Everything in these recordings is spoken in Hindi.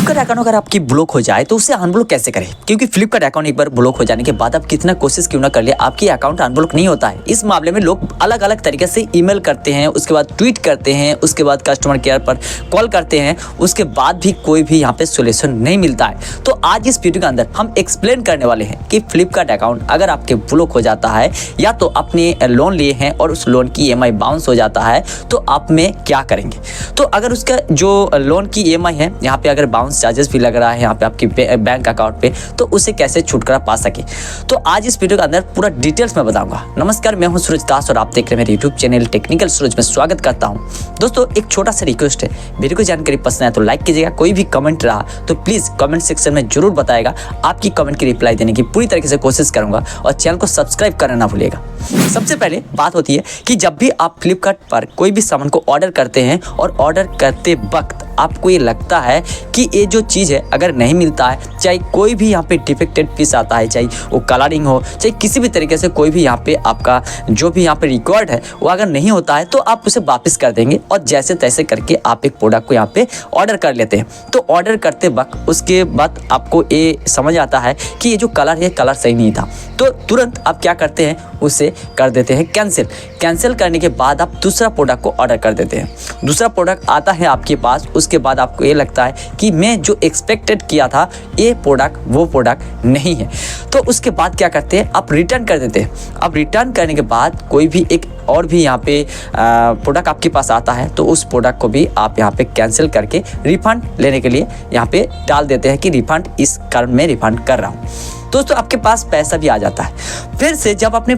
फ्लिपकार्ट अकाउंट अगर आपकी ब्लॉक हो जाए तो उसे अनब्लॉक कैसे करें, क्योंकि फ्लिपकार्ट अकाउंट एक बार ब्लॉक हो जाने के बाद आप कितना कोशिश क्यों ना कर ले, आपकी अकाउंट अनब्लॉक नहीं होता है। इस मामले में लोग अलग अलग तरीके से ईमेल करते हैं, उसके बाद ट्वीट करते हैं, उसके बाद कस्टमर केयर पर कॉल करते हैं, उसके बाद भी कोई भी यहाँ पे सोल्यूशन नहीं मिलता है। तो आज इस वीडियो के अंदर हम एक्सप्लेन करने वाले हैं कि फ्लिपकार्ट अकाउंट अगर आपके ब्लॉक हो जाता है या तो अपने लोन लिए हैं और उस लोन की EMI बाउंस हो जाता है तो आप में क्या करेंगे। तो अगर उसका जो लोन की EMI है यहाँ पे अगर बाउंस चार्जेस भी लग रहा है यहाँ पे आपकी बैंक अकाउंट पे, तो उसे कैसे छुटकारा पा सके, तो आज इस वीडियो के अंदर पूरा डिटेल्स में बताऊंगा। नमस्कार, मैं हूं सूरज दास और आप देख रहे हैं मेरे यूट्यूब चैनल टेक्निकल सूरज में स्वागत करता हूं। दोस्तों एक छोटा सा रिक्वेस्ट है, वीडियो को जानकारी पसंद आए तो लाइक कीजिएगा, कोई भी कमेंट रहा तो प्लीज कमेंट सेक्शन में जरूर बताएगा। आपकी कमेंट की रिप्लाई देने की पूरी तरीके से कोशिश करूंगा और चैनल को सब्सक्राइब करना ना भूलिएगा। सबसे पहले बात होती है कि जब भी आप फ्लिपकार्ट पर कोई भी सामान को ऑर्डर करते हैं और ऑर्डर करते वक्त आपको ये लगता है कि ये जो चीज़ है अगर नहीं मिलता है, चाहे कोई भी यहाँ पे डिफेक्टेड पीस आता है, चाहे वो कलरिंग हो, चाहे किसी भी तरीके से कोई भी यहाँ पे आपका जो भी यहाँ पे रिकॉर्ड है वो अगर नहीं होता है तो आप उसे वापस कर देंगे और जैसे तैसे करके आप एक प्रोडक्ट को यहाँ पे ऑर्डर कर लेते हैं। तो ऑर्डर करते वक्त उसके बाद आपको ये समझ आता है कि ये जो कलर है कलर सही नहीं था, तो तुरंत आप क्या करते हैं, उसे कर देते हैं कैंसिल। कैंसिल करने के बाद आप दूसरा प्रोडक्ट को ऑर्डर कर देते हैं। दूसरा प्रोडक्ट आता है आपके पास, उसके बाद आपको ये लगता है कि मैं जो एक्सपेक्टेड किया था ये प्रोडक्ट वो प्रोडक्ट नहीं है, तो उसके बाद क्या करते हैं, आप रिटर्न कर देते हैं। अब रिटर्न करने के बाद कोई भी एक और भी यहाँ पे प्रोडक्ट आपके पास आता है तो उस प्रोडक्ट को भी आप यहाँ पे कैंसिल करके रिफंड लेने के लिए यहाँ पे डाल देते हैं कि रिफंड इस कारण मैं रिफंड कर रहा हूँ। दोस्तों आपके पास पैसा भी आ जाता है। फिर से जब अपने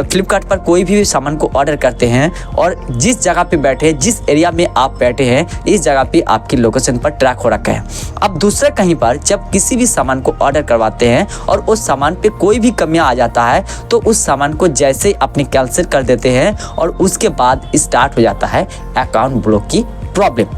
फ्लिपकार्ट पर कोई भी सामान को ऑर्डर करते हैं और जिस जगह पे बैठे, जिस एरिया में आप बैठे हैं, इस जगह पे आपकी लोकेशन पर ट्रैक हो रखा है। अब दूसरा कहीं पर जब किसी भी सामान को ऑर्डर करवाते हैं और उस सामान पे कोई भी कमियां आ जाता है तो उस सामान को जैसे अपने कैंसिल कर देते हैं और उसके बाद स्टार्ट हो जाता है अकाउंट ब्लॉक की प्रॉब्लम।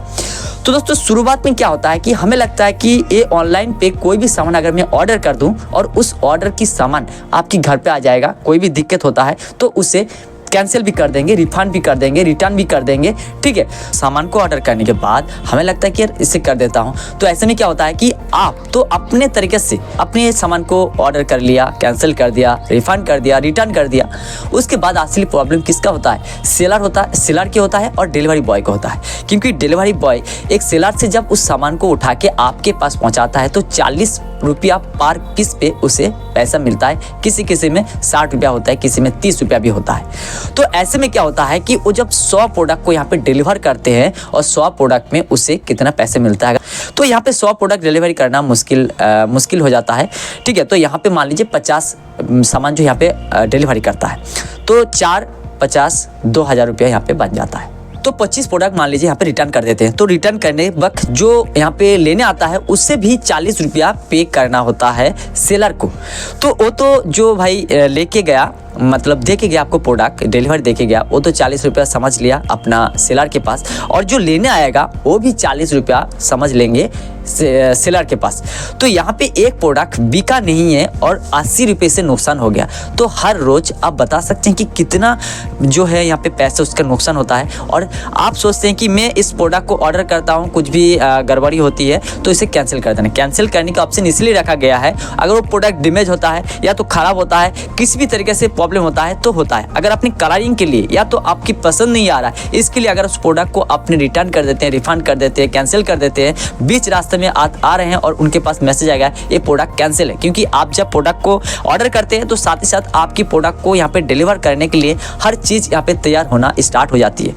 तो दोस्तों शुरुआत में क्या होता है कि हमें लगता है कि ये ऑनलाइन पे कोई भी सामान अगर मैं ऑर्डर कर दूं और उस ऑर्डर की सामान आपकी घर पे आ जाएगा, कोई भी दिक्कत होता है तो उसे कैंसिल भी कर देंगे, रिफंड भी कर देंगे, रिटर्न भी कर देंगे। ठीक है, सामान को ऑर्डर करने के बाद हमें लगता है कि यार इसे कर देता हूँ, तो ऐसे में क्या होता है कि आप तो अपने तरीके से अपने सामान को ऑर्डर कर लिया, कैंसिल कर दिया, रिफंड कर दिया, रिटर्न कर दिया। उसके बाद असली प्रॉब्लम किसका होता है, सेलर के होता है और डिलीवरी बॉय का होता है। क्योंकि डिलीवरी बॉय एक सेलर से जब उस सामान को उठा के आपके पास पहुँचाता है तो 40 रुपया पर पीस पे उसे पैसा मिलता है। किसी में 60 रुपया होता है, किसी में 30 रुपया भी होता है। तो ऐसे में क्या होता है कि वो जब 100 प्रोडक्ट को यहाँ पे डिलीवर करते हैं और 100 प्रोडक्ट में उसे कितना पैसे मिलता है, तो यहाँ पे 100 प्रोडक्ट डिलीवरी करना मुश्किल हो जाता है। ठीक है, तो यहाँ पे मान लीजिए 50 सामान जो यहाँ पे डिलीवरी करता है तो 4, 50, 2000 रुपया यहाँ पे बन जाता है। तो 25 प्रोडक्ट मान लीजिए यहाँ पे रिटर्न कर देते हैं, तो रिटर्न करने वक्त जो यहाँ पे लेने आता है उससे भी 40 रुपया पे करना होता है सेलर को। तो वो तो जो भाई लेके गया, मतलब दे के गया आपको प्रोडक्ट, डिलीवरी दे के गया, वो तो 40 रुपया समझ लिया अपना सेलर के पास, और जो लेने आएगा वो भी 40 रुपया समझ लेंगे सेलर के पास। तो यहाँ पे एक प्रोडक्ट बिका नहीं है और 80 रुपये से नुकसान हो गया। तो हर रोज आप बता सकते हैं कि कितना जो है यहाँ पे पैसे उसका नुकसान होता है। और आप सोचते हैं कि मैं इस प्रोडक्ट को ऑर्डर करता हूँ, कुछ भी गड़बड़ी होती है तो इसे कैंसिल कर देना। कैंसिल करने का ऑप्शन इसलिए रखा गया है, अगर वो प्रोडक्ट डैमेज होता है या तो ख़राब होता है, किसी भी तरीके से प्रॉब्लम होता है तो होता है। अगर अपनी कलरिंग के लिए या तो आपकी पसंद नहीं आ रहा है, इसके लिए अगर उस प्रोडक्ट को अपने रिटर्न कर देते हैं, रिफंड कर देते हैं, कैंसिल कर देते हैं, बीच रास्ते में आ रहे हैं और उनके पास मैसेज आएगा ये प्रोडक्ट कैंसिल है। क्योंकि आप जब प्रोडक्ट को ऑर्डर करते हैं तो साथ ही साथ आपकी प्रोडक्ट को यहाँ पे डिलीवर करने के लिए हर चीज़ यहाँ पे तैयार होना स्टार्ट हो जाती है।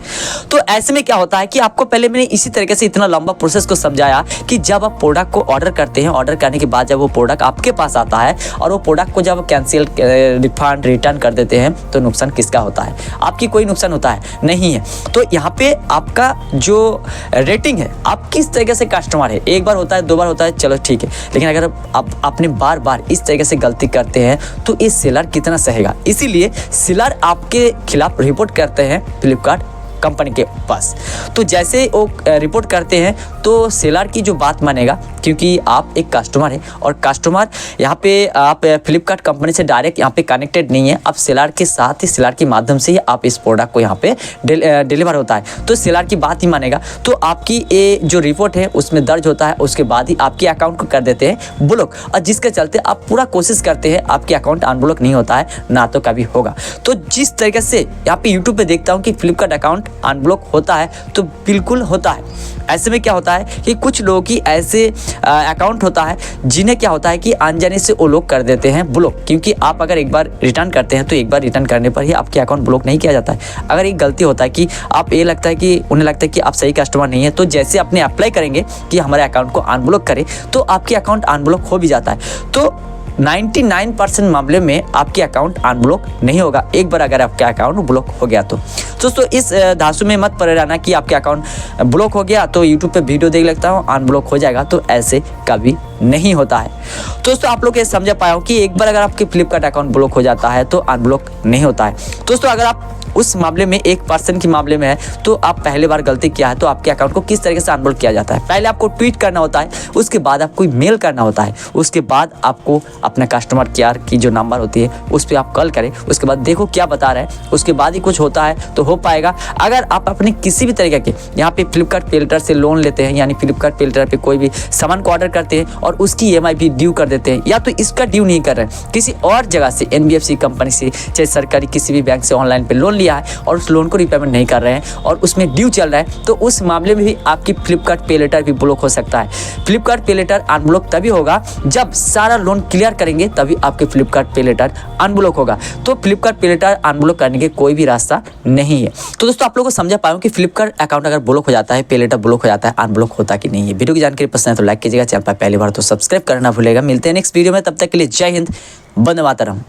तो ऐसे में क्या होता है कि आपको पहले मैंने इसी तरीके से इतना लंबा प्रोसेस को समझाया कि जब आप प्रोडक्ट को ऑर्डर करते हैं, ऑर्डर करने के बाद जब वो प्रोडक्ट आपके पास आता है और वो प्रोडक्ट को जब कैंसिल, रिफंड, रिटर्न कर देते हैं तो नुकसान किसका होता है, आपकी कोई नुकसान होता है नहीं है। तो यहाँ पे आपका जो रेटिंग है, आप किस तरीके से कस्टमर है, एक बार होता है, 2 बार होता है, चलो ठीक है, लेकिन अगर आप अपने बार बार इस तरीके से गलती करते हैं तो ये सेलर कितना सहेगा। इसीलिए सेलर आपके खिलाफ रिपोर्ट करते हैं फ्लिपकार्ट कंपनी के पास। तो जैसे वो रिपोर्ट करते हैं तो सेलर की जो बात मानेगा क्योंकि आप एक कस्टमर है और कस्टमर यहाँ पे आप फ्लिपकार्ट कंपनी से डायरेक्ट यहाँ पे कनेक्टेड नहीं है। आप सेलर के साथ ही सेलर के माध्यम से ही आप इस प्रोडक्ट को यहाँ पे डिलीवर होता है, तो सेलर की बात ही मानेगा। तो आपकी ये जो रिपोर्ट है उसमें दर्ज होता है, उसके बाद ही आपके अकाउंट को कर देते हैं ब्लॉक, और जिसके चलते आप पूरा कोशिश करते हैं आपके अकाउंट अनब्लॉक नहीं होता है, ना तो कभी होगा। तो जिस तरीके से यहाँ पे यूट्यूब पे देखता हूँ कि फ्लिपकार्ट अकाउंट अनब्लॉक होता है, तो बिल्कुल होता है। ऐसे में क्या होता है कि कुछ लोगों की ऐसे अकाउंट होता है जिन्हें क्या होता है कि अनजाने से वो लोग कर देते हैं ब्लॉक, क्योंकि आप अगर एक बार रिटर्न करते हैं तो एक बार रिटर्न करने पर ही आपके अकाउंट ब्लॉक नहीं किया जाता है। अगर एक गलती होता है कि आप ये लगता है कि उन्हें लगता है कि आप सही कस्टमर नहीं है, तो जैसे अपने अप्लाई करेंगे कि हमारे अकाउंट को अनब्लॉक करें, तो आपके अकाउंट अनब्लॉक हो भी जाता है। तो 99% मामले में आपके अकाउंट अनब्लॉक नहीं होगा, एक बार अगर आपका अकाउंट ब्लॉक हो गया तो। दोस्तों इस धांसू में मत पड़े रहना कि आपके अकाउंट ब्लॉक हो गया तो यूट्यूब पे वीडियो देख लगता हूँ अनब्लॉक हो जाएगा, तो ऐसे कभी नहीं होता है। दोस्तों आप लोग ये समझ पाया हो कि एक बार अगर आपके फ्लिपकार्ट अकाउंट ब्लॉक हो जाता है तो अनब्लॉक नहीं होता है। दोस्तों अगर आप उस मामले में 1% के मामले में है तो आप पहले बार गलती किया है, तो आपके अकाउंट को किस तरीके से अनब्लॉक किया जाता है। पहले आपको ट्वीट करना होता है, उसके बाद आपको मेल करना होता है, उसके बाद आपको अपना कस्टमर केयर की जो नंबर होती है उस पर आप कॉल करें, उसके बाद देखो क्या बता रहे हैं, उसके बाद ही कुछ होता है तो हो पाएगा। अगर आप अपने किसी भी तरीके के यहाँ पे फ्लिपकार्ट पे लेटर से लोन लेते हैं, यानी फ्लिपकार्ट पे लेटर पे कोई भी सामान को ऑर्डर करते हैं और उसकी EMI भी ड्यू कर देते हैं, या तो इसका ड्यू नहीं कर रहे हैं, किसी और जगह से NBFC कंपनी से चाहे सरकारी किसी भी बैंक से ऑनलाइन पे लोन लिया है और उस लोन को रिपेमेंट नहीं कर रहे हैं और उसमें ड्यू चल रहा है, तो उस मामले में भी आपकी फ्लिपकार्ट पे लेटर भी ब्लॉक हो सकता है। फ्लिपकार्ट पे लेटर अनब्लॉक तभी होगा जब सारा लोन क्लियर करेंगे, तभी आपके फ्लिपकार्ट पे लेटर अनब्लॉक होगा। तो फ्लिपकार्ट पे लेटर अनब्लॉक करने के कोई भी रास्ता नहीं है। तो दोस्तों आप लोगों को समझा पाऊँ कि फ्लिपकार्ट अकाउंट अगर ब्लॉक हो जाता है, पे लेटर ब्लॉक हो जाता है, अनब्लॉक होता कि नहीं है। वीडियो की जानकारी पसंद है तो लाइक कीजिएगा, चैनल पर पहली बार तो सब्सक्राइब करना भूलेगा। मिलते हैं नेक्स्ट वीडियो में, तब तक के लिए जय हिंद, वंदे मातरम।